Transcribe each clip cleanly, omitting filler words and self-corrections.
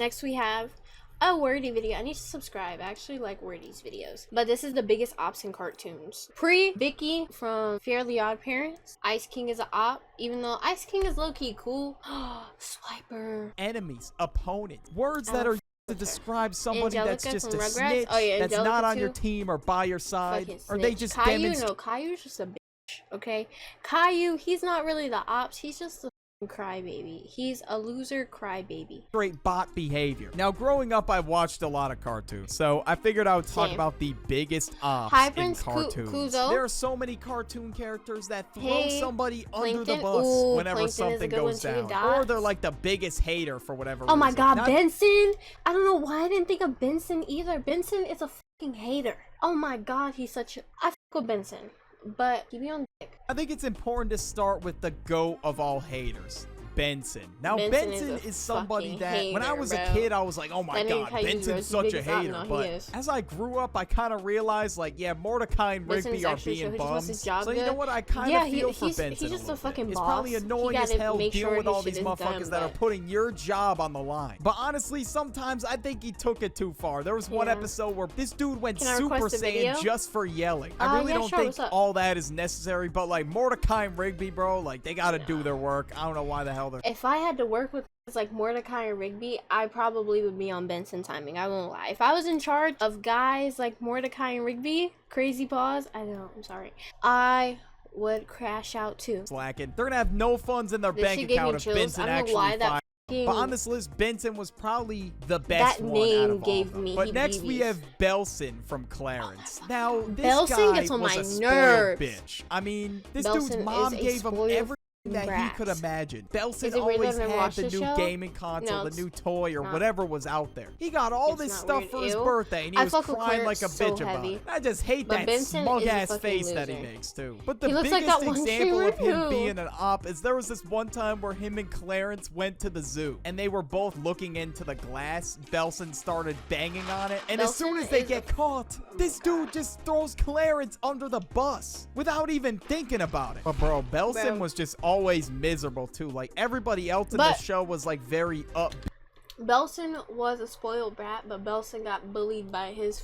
Next we have a wordy video. I need to subscribe. I actually like wordy's videos. But this is the biggest Opps in cartoons. Vicky from Fairly OddParents. Ice King is an Opp, even though Ice King is low-key cool. Swiper. Enemies, opponents, words that are to describe somebody that's just a snitch, that's Angelica not on your team or by your side, or they just demonstrate. No, Caillou's just a bitch, okay? Caillou, he's not really the Opps, he's just a crybaby. He's a loser crybaby. Great bot behavior. Now, growing up, I watched a lot of cartoons, so I figured I would talk about the biggest Opps in cartoons. There are so many cartoon characters that throw somebody under the bus whenever something goes down, or they're like the biggest hater for whatever reason. My god, Benson! I don't know why I didn't think of Benson either. Benson is a fucking hater. Oh my god, he's such a... I fuck with Benson, but he be on dick. I think it's important to start with the GOAT of all haters, Benson. Now, Benson is somebody that, hater, when I was a kid, I was like, oh my god, Benson's such a hater. But as I grew up, I kind of realized, like, yeah, Mordecai and Rigby are being bums. So you know what? I kind of feel for Benson. He's just a fucking boss. It's probably annoying as hell dealing with all these motherfuckers that are putting your job on the line. But honestly, sometimes I think he took it too far. There was one episode where this dude went Super Saiyan just for yelling. I really don't think all that is necessary, but like Mordecai and Rigby, bro, like they gotta do their work. I don't know why the hell. If I had to work with like Mordecai or Rigby, I probably would be on Benson timing. I won't lie. If I was in charge of guys like Mordecai and Rigby, crazy paws, I'm sorry, I would crash out too. Slacking. They're gonna have no funds in their bank account if Benson actually fired. But on this list, Benson was probably the best one out of all of them. But next we have Bellson from Clarence. Now, this guy gets on was my a spoiled nerves. bitch. I mean, this dude's mom gave him everything that he could imagine. Bellson always had the new gaming console, the new toy, or whatever was out there. He got all this stuff for his birthday, and he was crying like a bitch about it. I just hate that smug-ass face that he makes, too. But the biggest example of him being an op is there was this one time where him and Clarence went to the zoo, and they were both looking into the glass. Bellson started banging on it, and as soon as they get caught, this dude just throws Clarence under the bus without even thinking about it. But bro, Bellson was just always miserable too. Like everybody else in the show was like very up. Bellson was a spoiled brat, but Bellson got bullied by his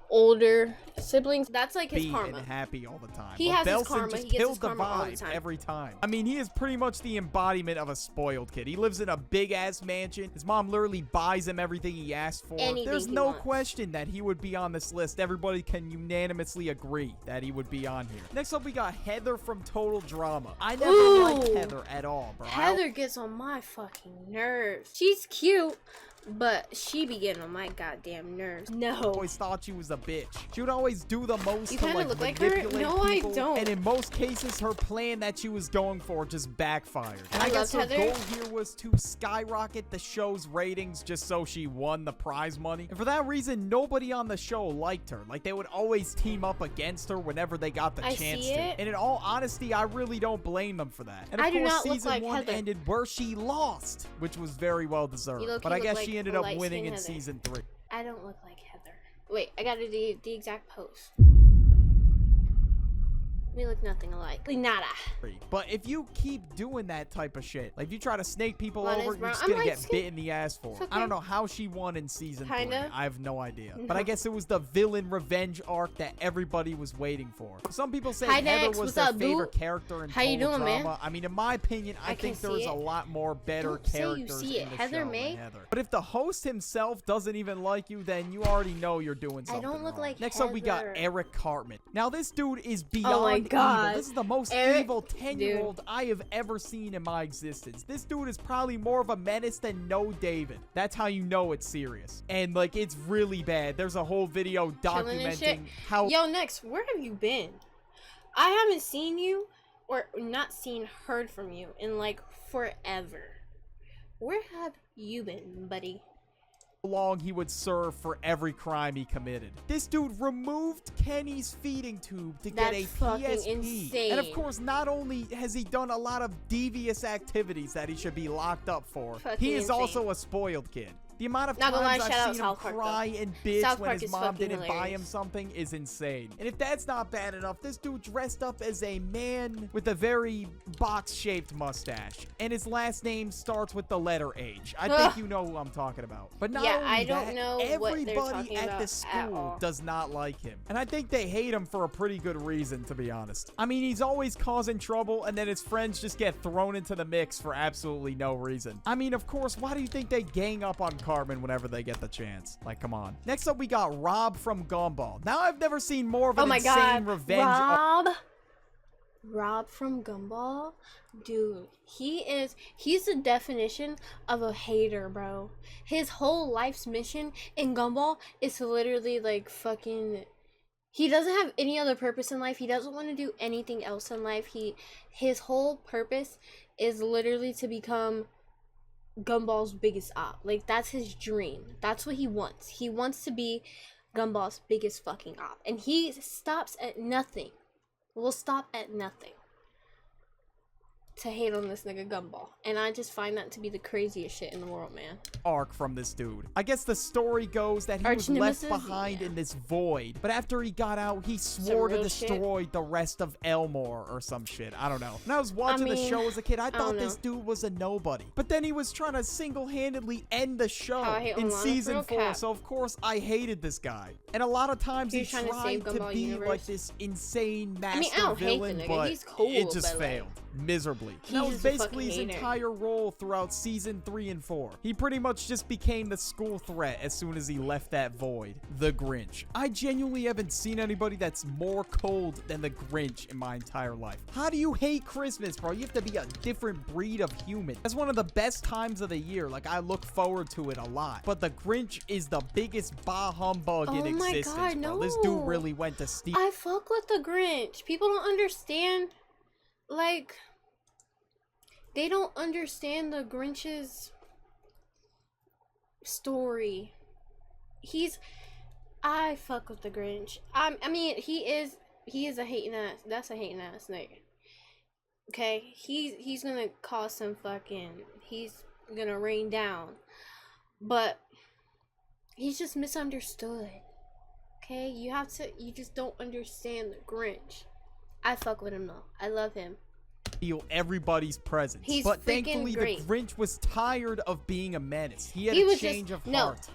older siblings. That's like his karma. Being happy all the time. He has his karma. He gets his karma all the time. Every time. I mean, he is pretty much the embodiment of a spoiled kid. He lives in a big ass mansion. His mom literally buys him everything he asks for. There's no question that he would be on this list. Everybody can unanimously agree that he would be on here. Next up, we got Heather from Total Drama. I never liked Heather at all, bro. Heather gets on my fucking nerves. She's cute, but she be getting on my goddamn nerves. No. I always thought she was a bitch. She would always do the most to like look manipulate like her. No, people, I don't. and in most cases, her plan that she was going for just backfired. And I guess her goal here was to skyrocket the show's ratings just so she won the prize money. And for that reason, nobody on the show liked her. Like they would always team up against her whenever they got the chance to. And in all honesty, I really don't blame them for that. And of course, season 1 ended where she lost, which was very well deserved. But I guess she ended up winning in season 3. I don't look like Heather. Wait, I gotta do the exact pose. We look nothing alike. Nada. But if you keep doing that type of shit, like if you try to snake people over, you're just gonna get bit in the ass for it. I don't know how she won in season 3. I have no idea. But I guess it was the villain revenge arc that everybody was waiting for. Some people say Heather was their favorite character in Total Drama. I mean, in my opinion, I think there's a lot more better characters in the show than Heather. But if the host himself doesn't even like you, then you already know you're doing something wrong. Next up, we got Eric Cartman. Now, this dude is beyond evil. This is the most evil 10-year-old I have ever seen in my existence. This dude is probably more of a menace than No David. That's how you know it's serious. And like, it's really bad. There's a whole video documenting how... Yo, Next, where have you been? I haven't seen you, or not seen, heard from you in like forever. Where have you been, buddy? Long he would serve for every crime he committed. This dude removed Kenny's feeding tube to get a PSP. Insane. And of course, not only has he done a lot of devious activities that he should be locked up for, he is also a spoiled kid. The amount of times I've seen him cry and bitch when his mom didn't buy him something is insane. And if that's not bad enough, this dude dressed up as a man with a very box-shaped mustache. And his last name starts with the letter H. I think you know who I'm talking about. But not only that, everybody at the school does not like him. And I think they hate him for a pretty good reason, to be honest. I mean, he's always causing trouble, and then his friends just get thrown into the mix for absolutely no reason. I mean, of course, why do you think they gang up on Cartman whenever they get the chance? Like, come on. Next up, we got Rob from Gumball. Now, I've never seen more of an insane revenge. Rob from Gumball? Dude, he's the definition of a hater, bro. His whole life's mission in Gumball is to literally, like, fucking... He doesn't have any other purpose in life. He doesn't want to do anything else in life. His whole purpose is literally to become Gumball's biggest op. Like, that's his dream. That's what he wants. He wants to be Gumball's biggest fucking op. And he stops at nothing. Will stop at nothing to hate on this nigga Gumball. And I just find that to be the craziest shit in the world, man. Arc from this dude. I guess the story goes that he was left behind in this void, but after he got out, he swore to destroy the rest of Elmore or some shit. I don't know. When I was watching the show as a kid, I thought this dude was a nobody. But then he was trying to single-handedly end the show in season 4, so of course I hated this guy. And a lot of times he tried to be like this insane master villain, but he's cool, it just failed miserably. That was basically his entire role throughout season 3 and 4. He pretty much just became the school threat as soon as he left that void. The Grinch. I genuinely haven't seen anybody that's more cold than the Grinch in my entire life. How do you hate Christmas, bro? You have to be a different breed of human. That's one of the best times of the year. Like, I look forward to it a lot. But the Grinch is the biggest bah humbug in existence, bro. No. This dude really went to steal. I fuck with the Grinch. People don't understand. Like, they don't understand the Grinch's story. I fuck with the Grinch. I mean, he is a hating ass. That's a hating ass nigga. Okay, he's gonna cause some fucking. He's gonna rain down, but he's just misunderstood. Okay, you just don't understand the Grinch. I fuck with him though. I love him. Steal everybody's presence. But thankfully, the Grinch was tired of being a menace. He had a change of heart.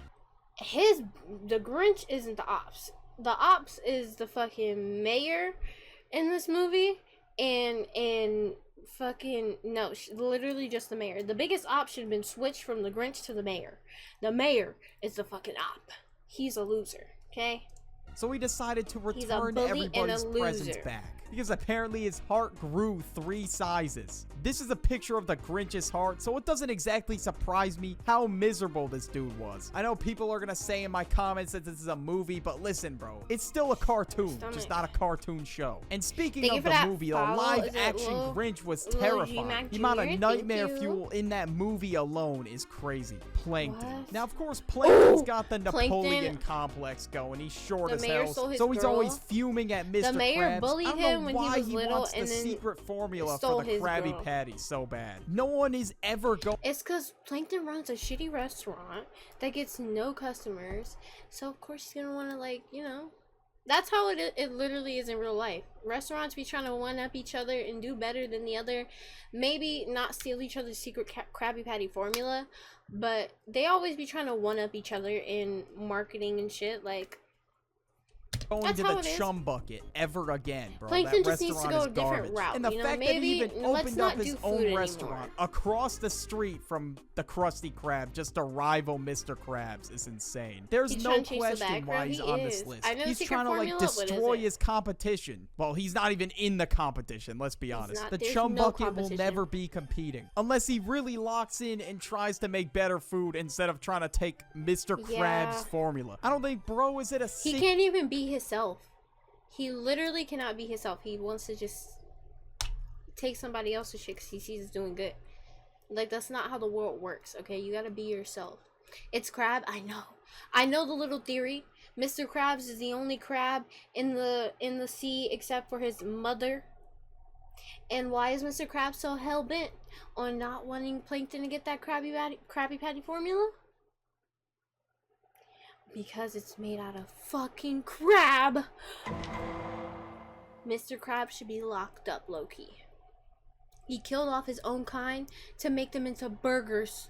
The Grinch isn't the Opps. The Opps is the fucking mayor in this movie, and fucking no, literally just the mayor. The biggest op should have been switched from the Grinch to the mayor. The mayor is the fucking op. He's a loser. Okay. So he decided to return everybody's presents back. Because apparently his heart grew 3 sizes. This is a picture of the Grinch's heart, so it doesn't exactly surprise me how miserable this dude was. I know people are gonna say in my comments that this is a movie, but listen, bro. It's still a cartoon, just not a cartoon show. And speaking of the movie, the live-action Grinch was terrifying. The amount of nightmare fuel in that movie alone is crazy. Plankton. Now, of course, Plankton's got the Napoleon complex going. He's short as hell, so he's always fuming at Mr. Krabs. The mayor bullied him when he was little, and the secret formula for the Krabby Patty so bad. No one is ever going. It's because Plankton runs a shitty restaurant that gets no customers, so of course he's gonna want to, like, you know. That's how it literally is in real life. Restaurants be trying to one-up each other and do better than the other. Maybe not steal each other's secret Krabby Patty formula, but they always be trying to one-up each other in marketing and shit, like. Going to the chum bucket ever again, bro. Plankton just needs to go a different route. And the fact that he even opened up his own restaurant across the street from the Krusty Krab just to rival Mr. Krabs is insane. There's no question why he's on this list. He's trying to, like, destroy his competition. Well, he's not even in the competition, let's be honest. The chum bucket will never be competing unless he really locks in and tries to make better food instead of trying to take Mr. Krabs' formula. I don't think, bro, is it a He can't even be himself. He literally cannot be himself. He wants to just take somebody else's shit because he sees it's doing good. Like, that's not how the world works, okay? You gotta be yourself. It's Crab. I know the little theory. Mr. Krabs is the only crab in the sea except for his mother. And why is Mr. Krabs so hell-bent on not wanting Plankton to get that Krabby Patty formula? Because it's made out of fucking crab. Mr. Crab should be locked up, low-key. He killed off his own kind to make them into burgers.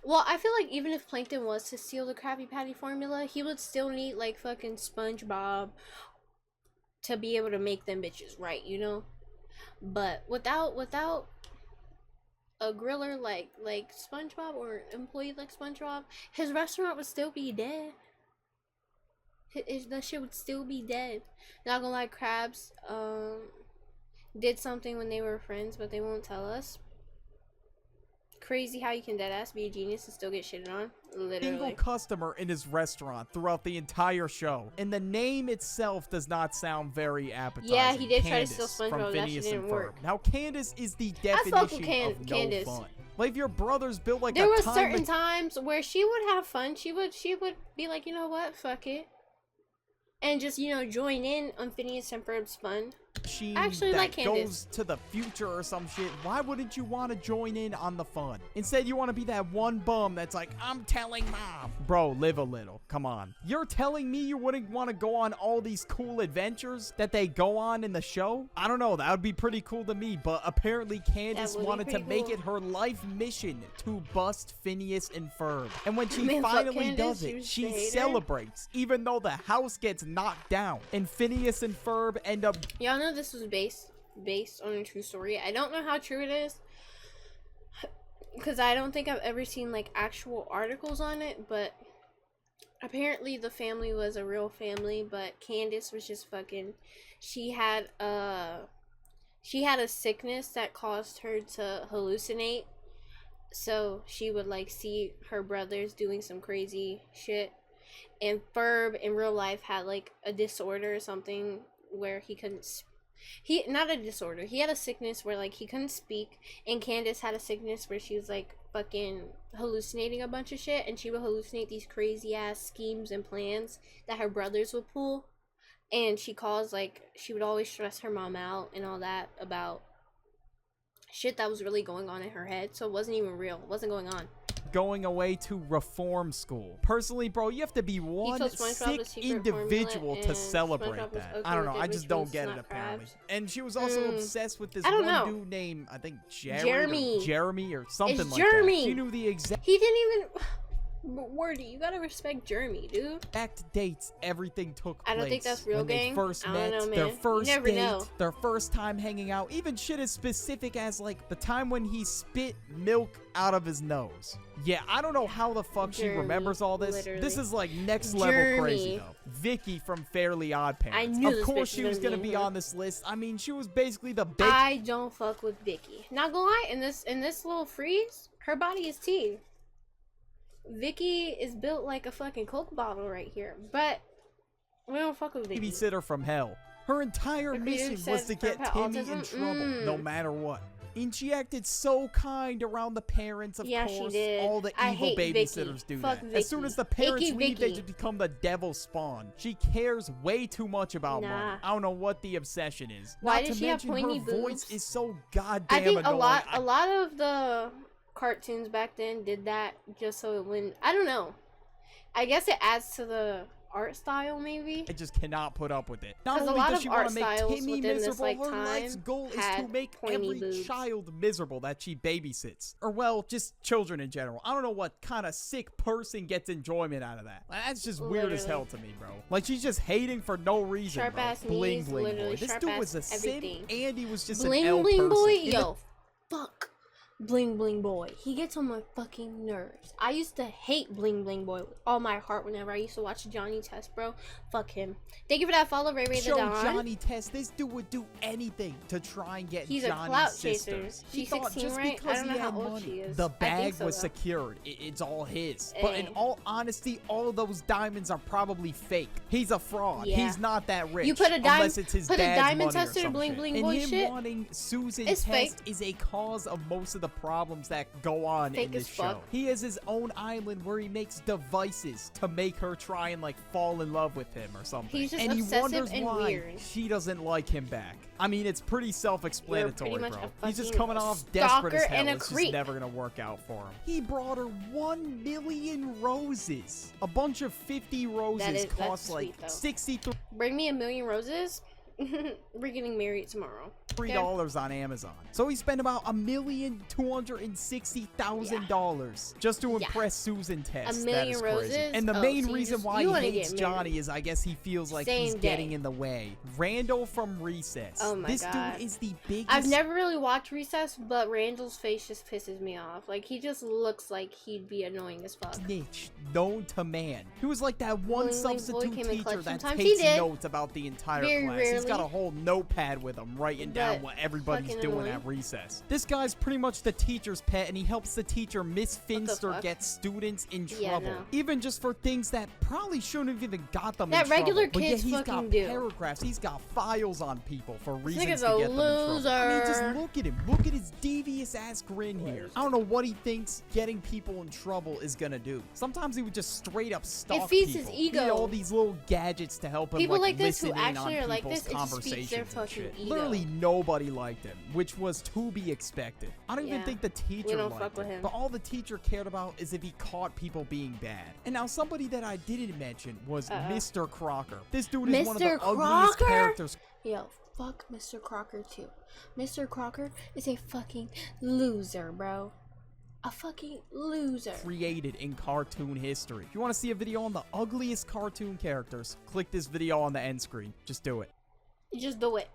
Well, I feel like even if Plankton was to steal the Krabby Patty formula, he would still need, like, fucking SpongeBob to be able to make them bitches right, you know? But without a griller like SpongeBob or an employee like SpongeBob, his restaurant would still be dead. That shit would still be dead. Not gonna lie, Krabs did something when they were friends, but they won't tell us. Crazy how you can deadass be a genius and still get shitted on. Literally. Single customer in his restaurant throughout the entire show, and the name itself does not sound very appetizing. Yeah, he did Candace try to steal SpongeBob. from That Phineas shit and didn't work. Ferb. Now, Candace is the definition of Candace. no fun. Like, if your brothers built like there a were time certain times where she would have fun. She would be like, you know what, fuck it, and just, you know, join in on Phineas and Ferb's fun. Actually, like Candace goes to the future or some shit. Why wouldn't you want to join in on the fun? Instead, you want to be that one bum that's like, I'm telling mom. Bro, live a little. Come on. You're telling me you wouldn't want to go on all these cool adventures that they go on in the show? I don't know. That would be pretty cool to me, but apparently Candace wanted to make it her life mission to bust Phineas and Ferb. And when she finally does it, she celebrates, even though the house gets knocked down. And Phineas and Ferb end up... Y'all know this was based on a true story. I don't know how true it is, because I don't think I've ever seen like actual articles on it, but apparently the family was a real family, but Candace was just fucking, she had a sickness that caused her to hallucinate, so she would like see her brothers doing some crazy shit, and Ferb in real life had like a disorder or something where he couldn't not a disorder, he had a sickness where like he couldn't speak, and Candace had a sickness where she was like fucking hallucinating a bunch of shit, and she would hallucinate these crazy ass schemes and plans that her brothers would pull, and she would always stress her mom out and all that about shit that was really going on in her head, so it wasn't even real, it wasn't going on. Going away to reform school. Personally, bro, you have to be one sick individual to celebrate that. Okay, I don't know. I just don't get it, apparently. And she was also obsessed with this one dude named, I think, Jeremy or something like that. She knew the exact... He didn't even... Wordy, you gotta respect Jeremy, dude. Exact dates everything took place. I don't think that's real, gang. When they first met, their first date, their first time hanging out, even shit as specific as like the time when he spit milk out of his nose. Yeah, I don't know how the fuck she remembers all this. Literally. This is like next level crazy though. Vicky from Fairly OddParents. I knew of course she was gonna be on this list. I mean, she was basically the big... I don't fuck with Vicky. Not gonna lie, in this little freeze, her body is tea. Vicky is built like a fucking Coke bottle right here, but we don't fuck with Vicky. Babysitter from hell. Her entire mission was to get Timmy in trouble, no matter what. And she acted so kind around the parents, of course. She did. All the evil babysitters do that. As soon as the parents leave, they just become the devil's spawn. She cares way too much about money. I don't know what the obsession is. Why does she have pointy boobs? Her voice is so goddamn annoying. I think a lot of the cartoons back then did that just so it wouldn't... I don't know. I guess it adds to the art style, maybe. I just cannot put up with it. Not only does she want to make Timmy miserable, her life's goal is to make every child miserable that she babysits. Or, well, just children in general. I don't know what kind of sick person gets enjoyment out of that. That's just weird as hell to me, bro. Like, she's just hating for no reason, Sharp-ass Bling Bling Boy. This dude was a simp, and he was just an L person. Bling Bling Boy? Yo, fuck. Bling Bling Boy. He gets on my fucking nerves. I used to hate Bling Bling Boy with all my heart whenever I used to watch Johnny Test, bro. Fuck him. Thank you for that follow, Ray Ray the Don. Johnny Test. This dude would do anything to try and get He's Johnny's a clout sisters. She's 16, right? I don't know how old she is. The bag was secured. It's all his. But in all honesty, all of those diamonds are probably fake. He's a fraud. Yeah. He's not that rich. You put a unless it's his dad's diamond money tester to Bling Bling Boy shit. And him wanting Susan Test is a cause of most of the problems that go on in this show. He has his own island where he makes devices to make her try and like fall in love with him or something. He's just and he wonders and why weird. She doesn't like him back. I mean, it's pretty self-explanatory, bro. He's just coming off desperate desperate as hell. and a It's creep. just never gonna work out for him. He brought her 1 million roses. A bunch of 50 roses cost like 63. Bring me 1 million roses. We're getting married tomorrow. $3 on Amazon. So he spent about $1,260,000 just to impress Susan Tess. 1 million roses. Crazy. And the main reason why he hates Johnny is I guess he feels like he's getting in the way. Randall from Recess. Oh my God. This dude is the biggest. I've never really watched Recess, but Randall's face just pisses me off. Like, he just looks like he'd be annoying as fuck. Snitch known to man. He was like that one substitute teacher that Sometimes takes notes about the entire class. Rarely. He's got a whole notepad with him writing down what everybody's doing at recess. This guy's pretty much the teacher's pet, and he helps the teacher, Miss Finster, get students in trouble. Even just for things that probably shouldn't have even got them in trouble. That regular kids he's got paragraphs. He's got files on people for reasons to get them in trouble. I mean, just look at him. Look at his devious ass grin here. I don't know what he thinks getting people in trouble is gonna do. Sometimes he would just straight up stalk people. It feeds his ego. He had all these little gadgets to help him people like this listen who actually in on are like this, conversations and shit. Ego. Literally nobody liked him, which was to be expected. I don't even think the teacher liked him. But all the teacher cared about is if he caught people being bad. And now somebody that I didn't mention was Mr. Crocker. This dude is one of the ugliest characters. Yo, fuck Mr. Crocker too. Mr. Crocker is a fucking loser, bro. A fucking loser. Created in cartoon history. If you want to see a video on the ugliest cartoon characters, click this video on the end screen. Just do it. Just do it.